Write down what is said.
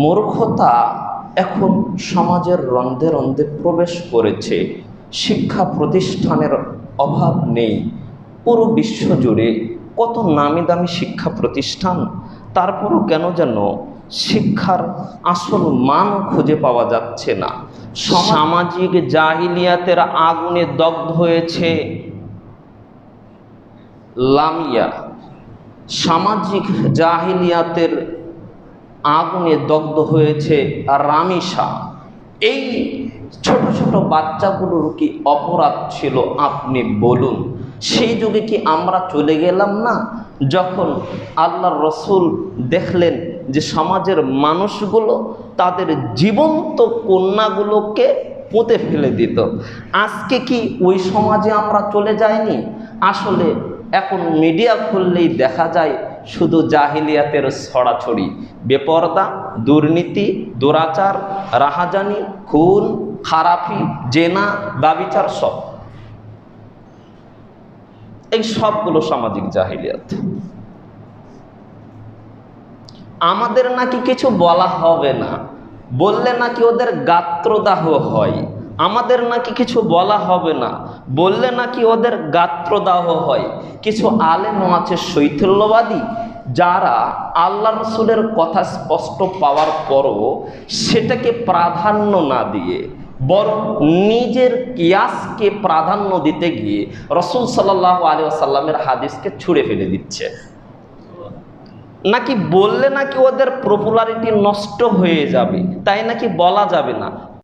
মূর্খতা এখন সমাজের রন্ধে রন্ধে প্রবেশ করেছে। শিক্ষা প্রতিষ্ঠানের অভাব নেই। পুরো বিশ্বজুড়ে কত নামি দামি শিক্ষা প্রতিষ্ঠান, তারপরও কেন যেন শিক্ষার আসল মান খুঁজে পাওয়া যাচ্ছে না। সামাজিক জাহিলিয়াতের আগুনে দগ্ধ হয়েছে লামিয়া, সামাজিক জাহিলিয়াতের আগুনে দগ্ধ হয়েছে রামিসা। এই ছোট ছোট বাচ্চাগুলোর কি অপরাধ ছিল আপনি বলুন? সেই যুগে কি আমরা চলে গেলাম না, যখন আল্লাহর রসুল দেখলেন যে সমাজের মানুষগুলো তাদের জীবন্ত কন্যাগুলোকে পুঁতে ফেলে দিত? আজকে কি ওই সমাজে আমরা চলে যাইনি? আসলে এখন মিডিয়া খুললেই দেখা যায় শুধু জাহিলিয়াতের ছড়াছড়ি, বেপরদা, দুর্নীতি, দুরাচার, রাহাজানি, খুন, খারাপি, জেনা, ব্যভিচার, সব এই সবগুলো সামাজিক জাহিলিয়াত। আমাদের নাকি কিছু বলা হবে না, বললে নাকি ওদের গাত্রদাহ হয়। আমাদের নাকি কিছু বলা হবে না, বললে নাকি ওদের গাত্রদাহ হয়। কিছু আলেমও আছে শৈথল্যবাদী, যারা আল্লাহ রসুলের কথা স্পষ্ট পাওয়ার পরও সেটাকে প্রাধান্য না দিয়ে বরং নিজের কিয়াসকে প্রাধান্য দিতে গিয়ে রসুল সাল্লাল্লাহু আলাইহি ওয়াসাল্লামের হাদিসকে ছুঁড়ে ফেলে দিচ্ছে। নাকি বললে নাকি ওদের পপুলারিটি নষ্ট হয়ে যাবে, তাই নাকি বলা যাবে না।